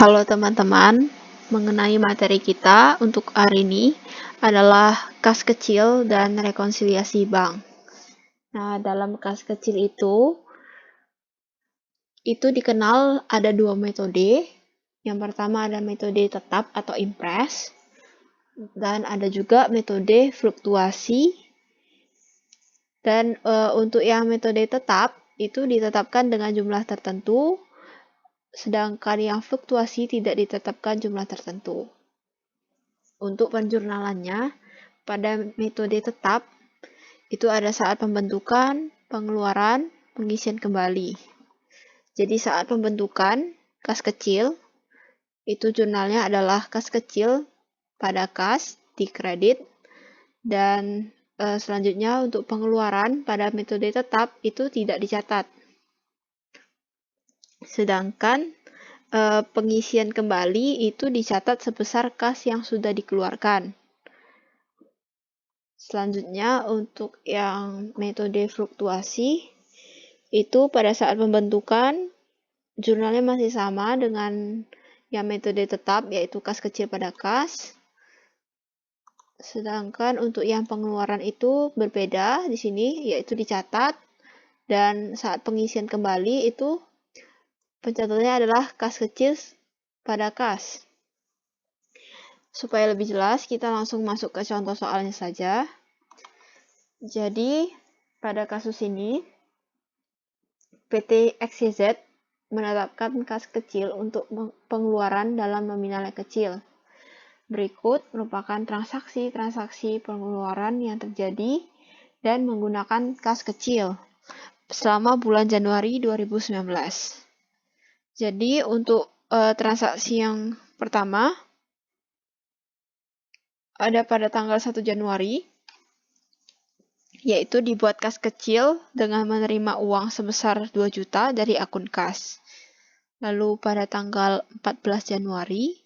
Halo teman-teman, mengenai materi kita untuk hari ini adalah kas kecil dan rekonsiliasi bank. Nah, dalam kas kecil itu dikenal ada dua metode. Yang pertama ada metode tetap atau impress, dan ada juga metode fluktuasi. Dan untuk yang metode tetap, itu ditetapkan dengan jumlah tertentu, sedangkan yang fluktuasi tidak ditetapkan jumlah tertentu. Untuk penjurnalannya, pada metode tetap, itu ada saat pembentukan, pengeluaran, pengisian kembali. Jadi saat pembentukan, kas kecil, itu jurnalnya adalah kas kecil pada kas, di kredit, dan selanjutnya untuk pengeluaran pada metode tetap, itu tidak dicatat. Sedangkan pengisian kembali itu dicatat sebesar kas yang sudah dikeluarkan. Selanjutnya untuk yang metode fluktuasi, itu pada saat pembentukan, jurnalnya masih sama dengan yang metode tetap, yaitu kas kecil pada kas. Sedangkan untuk yang pengeluaran itu berbeda di sini, yaitu dicatat. Dan saat pengisian kembali itu pencatatannya adalah kas kecil pada kas. Supaya lebih jelas, kita langsung masuk ke contoh soalnya saja. Jadi, pada kasus ini, PT XYZ menetapkan kas kecil untuk pengeluaran dalam nominal yang kecil. Berikut merupakan transaksi-transaksi pengeluaran yang terjadi dan menggunakan kas kecil selama bulan Januari 2019. Jadi untuk transaksi yang pertama ada pada tanggal 1 Januari, yaitu dibuat kas kecil dengan menerima uang sebesar 2 juta dari akun kas. Lalu pada tanggal 14 Januari,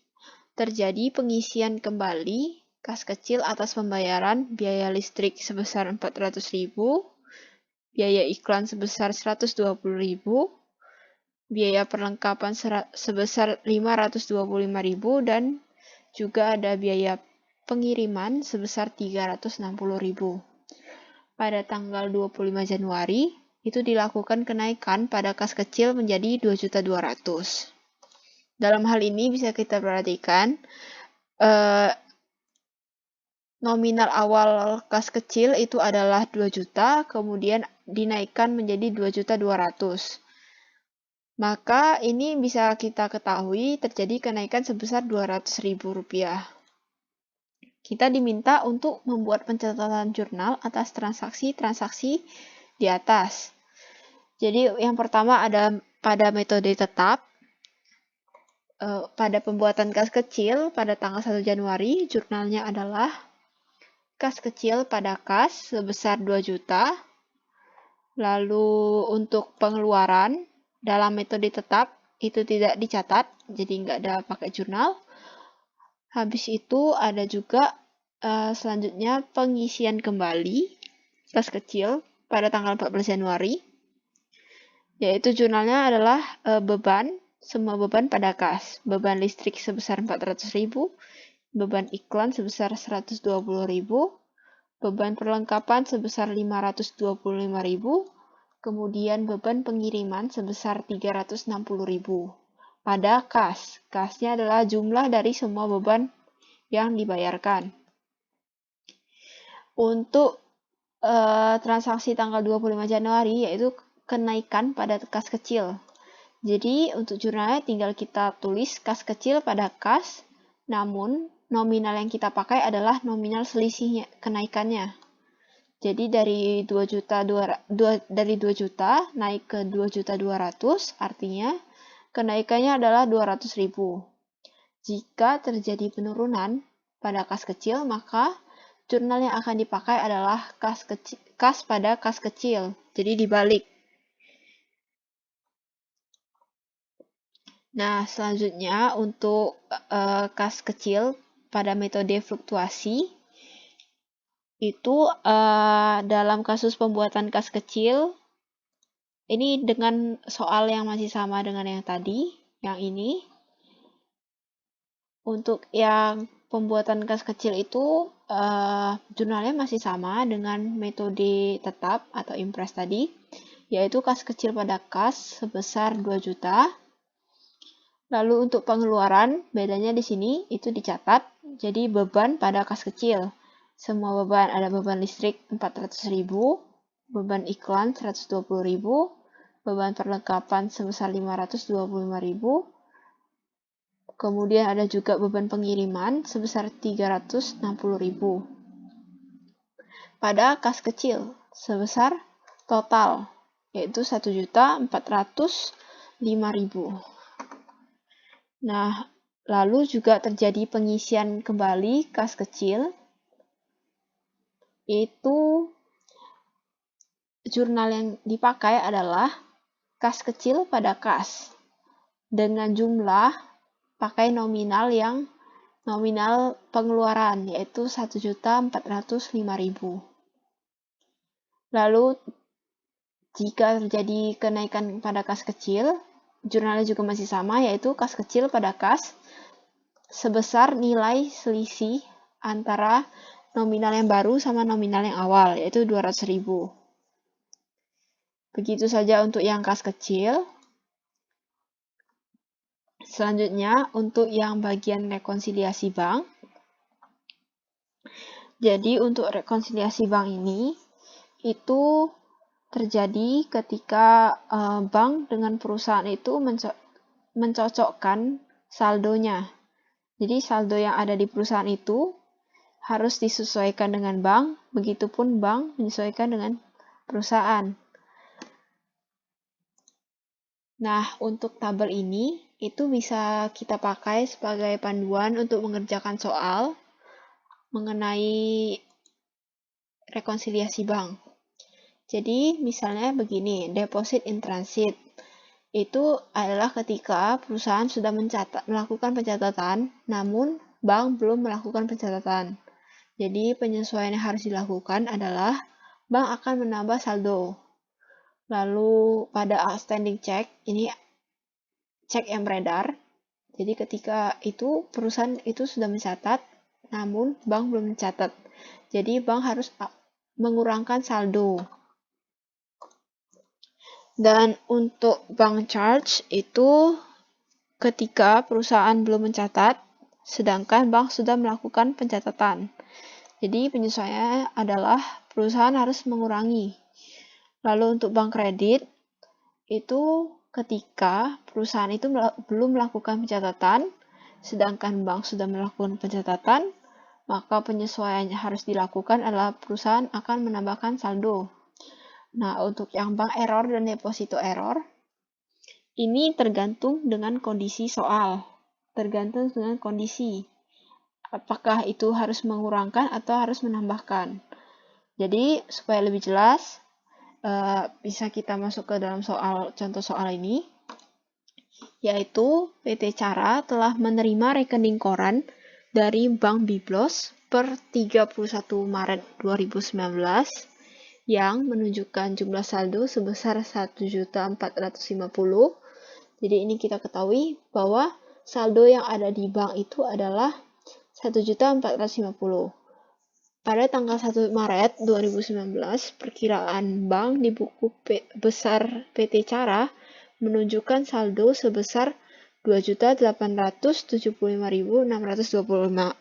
terjadi pengisian kembali kas kecil atas pembayaran biaya listrik sebesar 400.000, biaya iklan sebesar 120.000, biaya perlengkapan sebesar 525.000, dan juga ada biaya pengiriman sebesar 360.000. Pada tanggal 25 Januari, itu dilakukan kenaikan pada kas kecil menjadi 2.200.000. Dalam hal ini bisa kita perhatikan, nominal awal kas kecil itu adalah 2 juta, kemudian dinaikkan menjadi 2.200.000. Maka ini bisa kita ketahui terjadi kenaikan sebesar Rp200.000. Kita diminta untuk membuat pencatatan jurnal atas transaksi-transaksi di atas. Jadi yang pertama ada pada metode tetap, pada pembuatan kas kecil pada tanggal 1 Januari, jurnalnya adalah kas kecil pada kas sebesar 2 juta. Lalu untuk pengeluaran dalam metode tetap itu tidak dicatat, jadi nggak ada pakai jurnal. Habis itu ada juga selanjutnya pengisian kembali kas kecil pada tanggal 14 Januari, yaitu jurnalnya adalah semua beban pada kas. Beban listrik sebesar 400.000, beban iklan sebesar 120.000, beban perlengkapan sebesar 525.000, kemudian beban pengiriman sebesar 360.000 pada kas. Kasnya adalah jumlah dari semua beban yang dibayarkan. Untuk transaksi tanggal 25 Januari, yaitu kenaikan pada kas kecil. Jadi untuk jurnalnya tinggal kita tulis kas kecil pada kas, namun nominal yang kita pakai adalah nominal selisihnya, kenaikannya. Jadi dari 2 juta naik ke 2.200.000, artinya kenaikannya adalah 200.000. Jika terjadi penurunan pada kas kecil, maka jurnal yang akan dipakai adalah kas pada kas kecil. Jadi dibalik. Nah, selanjutnya untuk kas kecil pada metode fluktuasi, itu dalam kasus pembuatan kas kecil, ini dengan soal yang masih sama dengan yang tadi, yang ini. Untuk yang pembuatan kas kecil itu jurnalnya masih sama dengan metode tetap atau impres tadi, yaitu kas kecil pada kas sebesar 2 juta. Lalu untuk pengeluaran, bedanya di sini itu dicatat, jadi beban pada kas kecil. Semua beban, ada beban listrik 400.000, beban iklan 120.000, beban perlengkapan sebesar 525.000, kemudian ada juga beban pengiriman sebesar 360.000. Pada kas kecil sebesar total, yaitu 1.405.000. Nah, lalu juga terjadi pengisian kembali kas kecil, itu jurnal yang dipakai adalah kas kecil pada kas dengan jumlah pakai nominal yang nominal pengeluaran, yaitu 1.405.000. Lalu jika terjadi kenaikan pada kas kecil, jurnalnya juga masih sama, yaitu kas kecil pada kas sebesar nilai selisih antara nominal yang baru sama nominal yang awal, yaitu 200.000. Begitu saja untuk yang kas kecil. Selanjutnya, untuk yang bagian rekonsiliasi bank. Jadi, untuk rekonsiliasi bank ini, itu terjadi ketika bank dengan perusahaan itu mencocokkan saldonya. Jadi, saldo yang ada di perusahaan itu harus disesuaikan dengan bank, begitupun bank menyesuaikan dengan perusahaan. Nah, untuk tabel ini, itu bisa kita pakai sebagai panduan untuk mengerjakan soal mengenai rekonsiliasi bank. Jadi, misalnya begini, deposit in transit. Itu adalah ketika perusahaan sudah melakukan pencatatan, namun bank belum melakukan pencatatan. Jadi, penyesuaian yang harus dilakukan adalah bank akan menambah saldo. Lalu, pada outstanding check, ini cek yang beredar. Jadi, ketika itu perusahaan itu sudah mencatat, namun bank belum mencatat. Jadi, bank harus mengurangkan saldo. Dan untuk bank charge itu ketika perusahaan belum mencatat, sedangkan bank sudah melakukan pencatatan. Jadi penyesuaiannya adalah perusahaan harus mengurangi. Lalu untuk bank kredit, itu ketika perusahaan itu belum melakukan pencatatan, sedangkan bank sudah melakukan pencatatan, maka penyesuaian yang harus dilakukan adalah perusahaan akan menambahkan saldo. Nah, untuk yang bank error dan deposito error, ini tergantung dengan kondisi soal. Tergantung dengan kondisi. Apakah itu harus mengurangkan atau harus menambahkan. Jadi, supaya lebih jelas, bisa kita masuk ke dalam contoh soal ini, yaitu PT Cara telah menerima rekening koran dari Bank Biblos per 31 Maret 2019 yang menunjukkan jumlah saldo sebesar 1.450.000. Jadi ini kita ketahui bahwa saldo yang ada di bank itu adalah 1.450.000. Pada tanggal 1 Maret 2019, perkiraan bank di buku besar PT Cara menunjukkan saldo sebesar 2.875.625.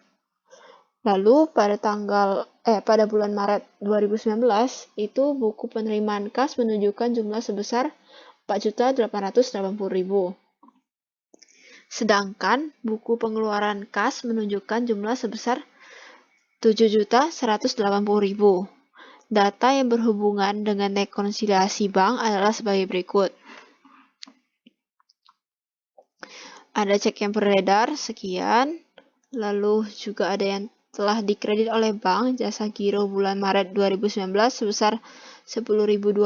Lalu pada bulan Maret 2019 itu buku penerimaan kas menunjukkan jumlah sebesar 4.880.000. Sedangkan buku pengeluaran kas menunjukkan jumlah sebesar 7.180.000. Data yang berhubungan dengan rekonsiliasi bank adalah sebagai berikut. Ada cek yang beredar sekian, lalu juga ada yang telah dikredit oleh bank jasa giro bulan Maret 2019 sebesar 10.225,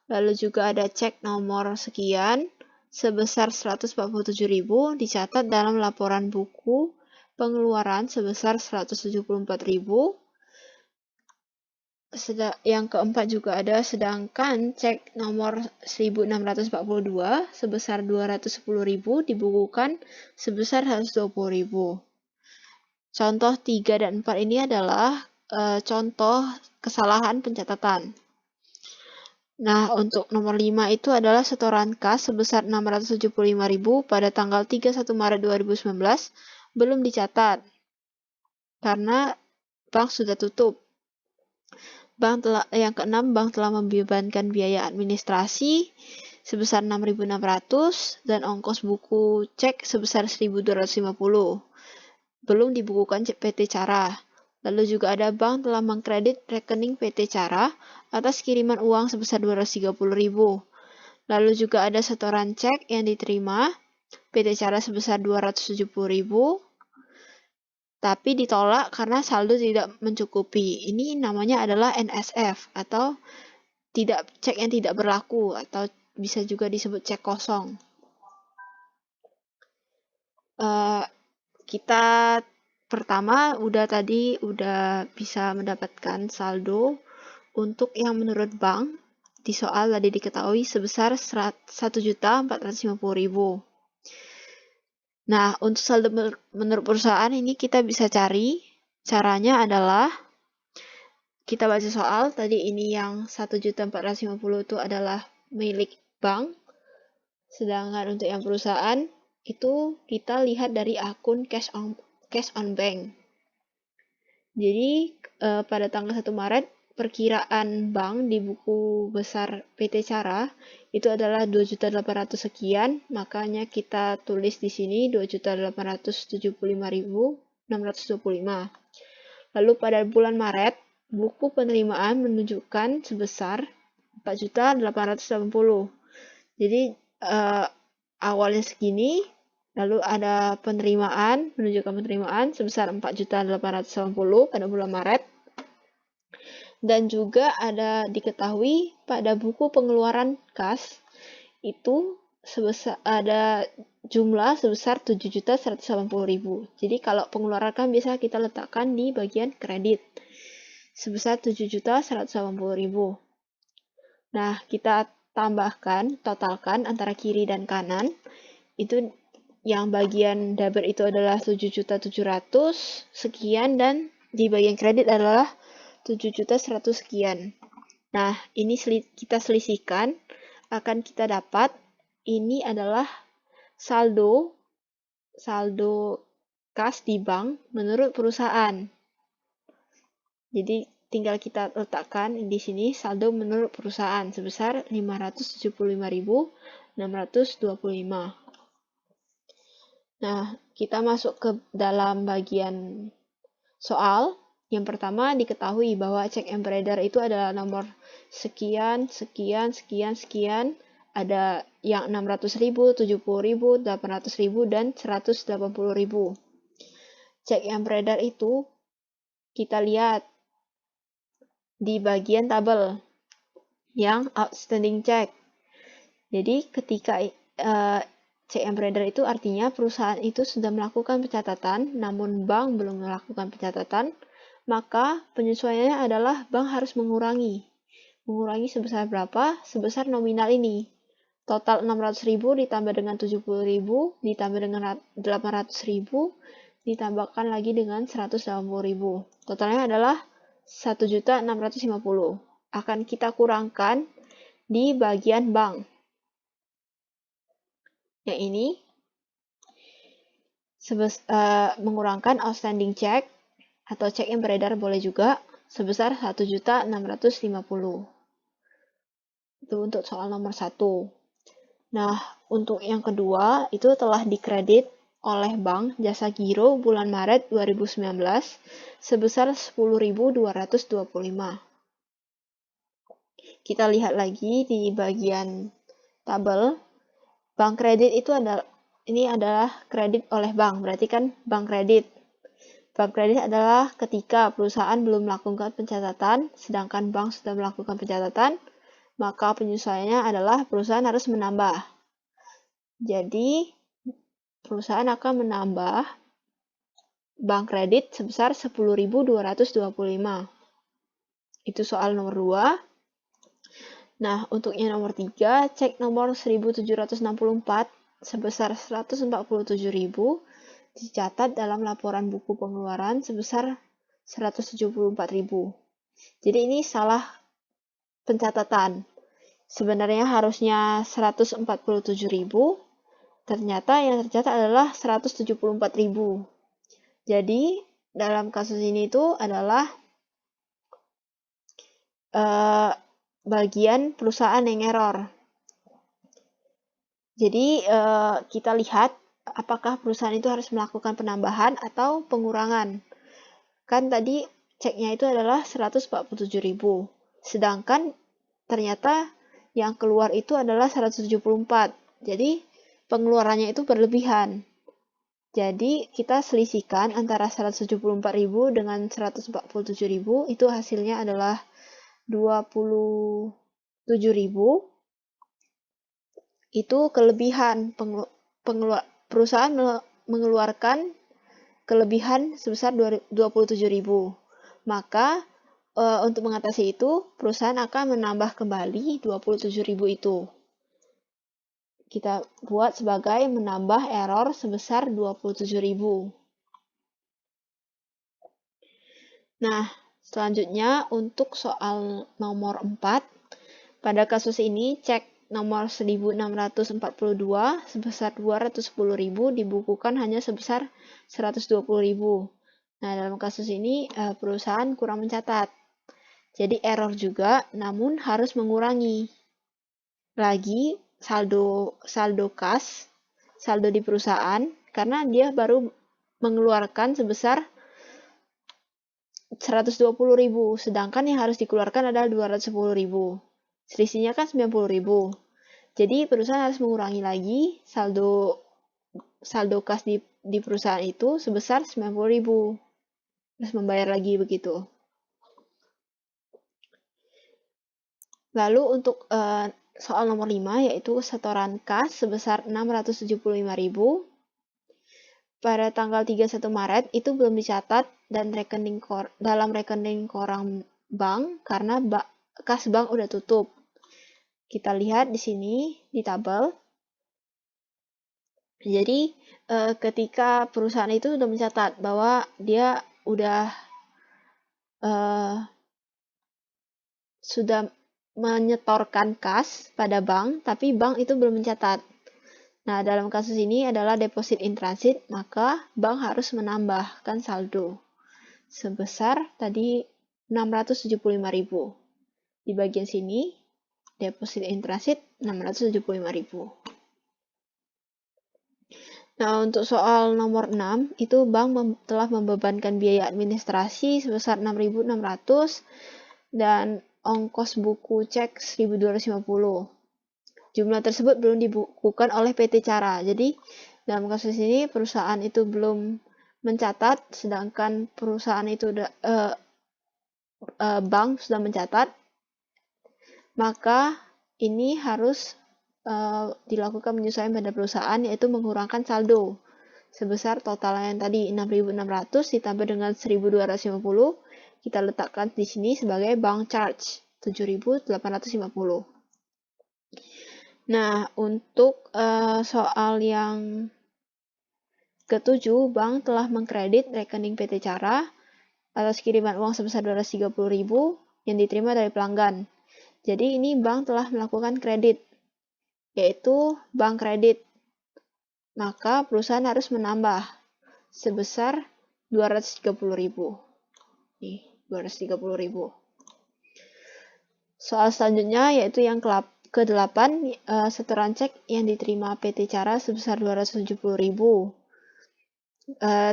lalu juga ada cek nomor sekian sebesar 147.000 dicatat dalam laporan buku pengeluaran sebesar 174.000, Yang keempat juga ada, sedangkan cek nomor 1642 sebesar 210.000 dibukukan sebesar 120.000. Contoh 3 dan 4 ini adalah contoh kesalahan pencatatan. Nah, untuk nomor 5 itu adalah setoran kas sebesar 675.000 pada tanggal 31 Maret 2019 belum dicatat karena bank sudah tutup. Yang keenam, bank telah membebankan biaya administrasi sebesar 6.600 dan ongkos buku cek sebesar 1.250. Belum dibukukan PT Cara. Lalu juga ada bank telah mengkredit rekening PT Cara atas kiriman uang sebesar 230.000. Lalu juga ada setoran cek yang diterima PT Cara sebesar 270.000. Tapi ditolak karena saldo tidak mencukupi. Ini namanya adalah NSF atau cek yang tidak berlaku atau bisa juga disebut cek kosong. Kita pertama udah bisa mendapatkan saldo untuk yang menurut bank di soal tadi diketahui sebesar 1.450.000. Nah, untuk saldo menurut perusahaan ini kita bisa cari. Caranya adalah kita baca soal, tadi ini yang 1.450 itu adalah milik bank. Sedangkan untuk yang perusahaan, itu kita lihat dari akun cash on bank. Jadi, pada tanggal 1 Maret, perkiraan bank di buku besar PT Cara itu adalah 2.800 sekian, makanya kita tulis di sini 2.875.625. Lalu pada bulan Maret, buku penerimaan menunjukkan sebesar 4.880. Jadi awalnya segini, lalu ada menunjukkan penerimaan sebesar 4.880 pada bulan Maret. Dan juga ada diketahui pada buku pengeluaran kas itu ada jumlah sebesar 7.180.000. Jadi kalau pengeluaran kan biasa kita letakkan di bagian kredit sebesar 7.180.000. Nah, kita totalkan antara kiri dan kanan. Itu yang bagian debit itu adalah 7.700 sekian dan di bagian kredit adalah 7.100 sekian. Nah, ini kita selisihkan, akan kita dapat ini adalah saldo kas di bank menurut perusahaan. Jadi tinggal kita letakkan di sini saldo menurut perusahaan sebesar 575.625. Nah, kita masuk ke dalam bagian soal. Yang pertama diketahui bahwa cek yang beredar itu adalah nomor sekian, sekian, sekian, sekian. Ada yang 600.000, 70.000, 800.000, dan 180.000. Cek yang beredar itu kita lihat di bagian tabel yang outstanding check. Jadi ketika cek yang beredar itu artinya perusahaan itu sudah melakukan pencatatan, namun bank belum melakukan pencatatan, maka penyesuaiannya adalah bank harus mengurangi. Mengurangi sebesar berapa? Sebesar nominal ini. Total 600.000 ditambah dengan 70.000, ditambah dengan 800.000, ditambahkan lagi dengan 180.000. Totalnya adalah 1.650. Akan kita kurangkan di bagian bank. Yang ini mengurangkan outstanding check atau cek yang beredar boleh juga sebesar 1.650. Itu untuk soal nomor 1. Nah, untuk yang kedua itu telah dikredit oleh bank jasa giro bulan Maret 2019 sebesar 10.225. Kita lihat lagi di bagian tabel. Bank kredit itu adalah kredit oleh bank, berarti kan bank kredit. Bank kredit adalah ketika perusahaan belum melakukan pencatatan, sedangkan bank sudah melakukan pencatatan, maka penyesuaiannya adalah perusahaan harus menambah. Jadi, perusahaan akan menambah bank kredit sebesar 10.225. Itu soal nomor 2. Nah, untuknya nomor 3, cek nomor 1764 sebesar 147.000 dicatat dalam laporan buku pengeluaran sebesar 174.000. Jadi ini salah pencatatan. Sebenarnya harusnya 147.000, ternyata yang tercatat adalah 174.000. Jadi dalam kasus ini itu adalah bagian perusahaan yang error. Jadi kita lihat apakah perusahaan itu harus melakukan penambahan atau pengurangan. Kan tadi ceknya itu adalah 147.000. Sedangkan ternyata yang keluar itu adalah 174. Jadi pengeluarannya itu berlebihan. Jadi kita selisihkan antara 174.000 dengan 147.000, itu hasilnya adalah 27.000. Itu kelebihan perusahaan mengeluarkan kelebihan sebesar 27.000. Maka untuk mengatasi itu, perusahaan akan menambah kembali 27.000 itu. Kita buat sebagai menambah error sebesar 27.000. Nah, selanjutnya untuk soal nomor 4. Pada kasus ini, cek nomor 1642 sebesar 210.000 dibukukan hanya sebesar 120.000. Nah, dalam kasus ini perusahaan kurang mencatat. Jadi error juga, namun harus mengurangi lagi saldo kas, saldo di perusahaan, karena dia baru mengeluarkan sebesar 120.000, sedangkan yang harus dikeluarkan adalah 210.000. Selisihnya kan 90.000. Jadi perusahaan harus mengurangi lagi saldo kas di perusahaan itu sebesar 90.000. Harus membayar lagi begitu. Lalu untuk soal nomor 5, yaitu setoran kas sebesar 675.000 pada tanggal 31 Maret itu belum dicatat dan dalam rekening koran bank karena kas bank udah tutup. Kita lihat di sini di tabel. Jadi ketika perusahaan itu sudah mencatat bahwa dia sudah menyetorkan kas pada bank, tapi bank itu belum mencatat. Nah, dalam kasus ini adalah deposit in transit, maka bank harus menambahkan saldo sebesar tadi 675.000. Di bagian sini, deposit in transit 675.000. Nah, untuk soal nomor 6, itu bank telah membebankan biaya administrasi sebesar 6.600 dan ongkos buku cek 1.250. Jumlah tersebut belum dibukukan oleh PT Cara. Jadi, dalam kasus ini perusahaan itu belum mencatat, sedangkan perusahaan itu bank sudah mencatat. Maka ini harus dilakukan penyesuaian pada perusahaan, yaitu mengurangkan saldo sebesar total yang tadi 6.600 ditambah dengan 1.250, kita letakkan di sini sebagai bank charge 7.850. Nah, untuk soal yang ke-7, bank telah mengkredit rekening PT Cara atas kiriman uang sebesar 230.000 yang diterima dari pelanggan. Jadi ini bank telah melakukan kredit, yaitu bank kredit. Maka perusahaan harus menambah sebesar 230.000. Nih, 230.000. Soal selanjutnya yaitu yang ke-8, setoran cek yang diterima PT Cara sebesar 270.000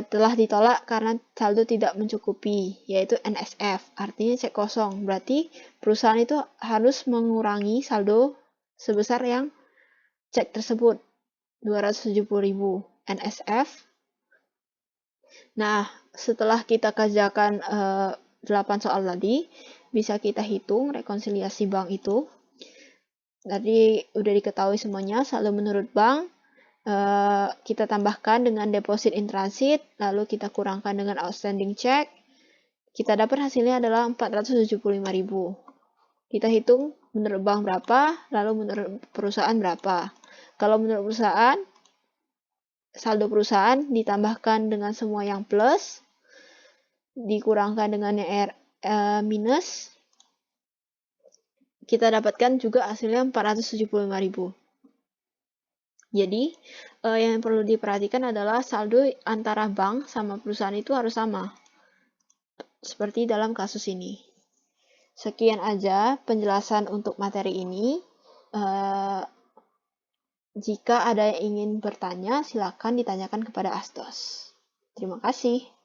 telah ditolak karena saldo tidak mencukupi, yaitu NSF, artinya cek kosong. Berarti perusahaan itu harus mengurangi saldo sebesar yang cek tersebut, 270.000 NSF. Nah, setelah kita kerjakan 8 soal tadi, bisa kita hitung rekonsiliasi bank itu. Tadi udah diketahui semuanya, saldo menurut bank, kita tambahkan dengan deposit in transit, lalu kita kurangkan dengan outstanding check, Kita dapat hasilnya adalah 475.000. Kita hitung menurut bank berapa, lalu menurut perusahaan berapa. Kalau menurut perusahaan, saldo perusahaan ditambahkan dengan semua yang plus, dikurangkan dengan yang minus, kita dapatkan juga hasilnya 475.000. Jadi, yang perlu diperhatikan adalah saldo antara bank sama perusahaan itu harus sama. Seperti dalam kasus ini. Sekian aja penjelasan untuk materi ini. Jika ada yang ingin bertanya, silakan ditanyakan kepada Astos. Terima kasih.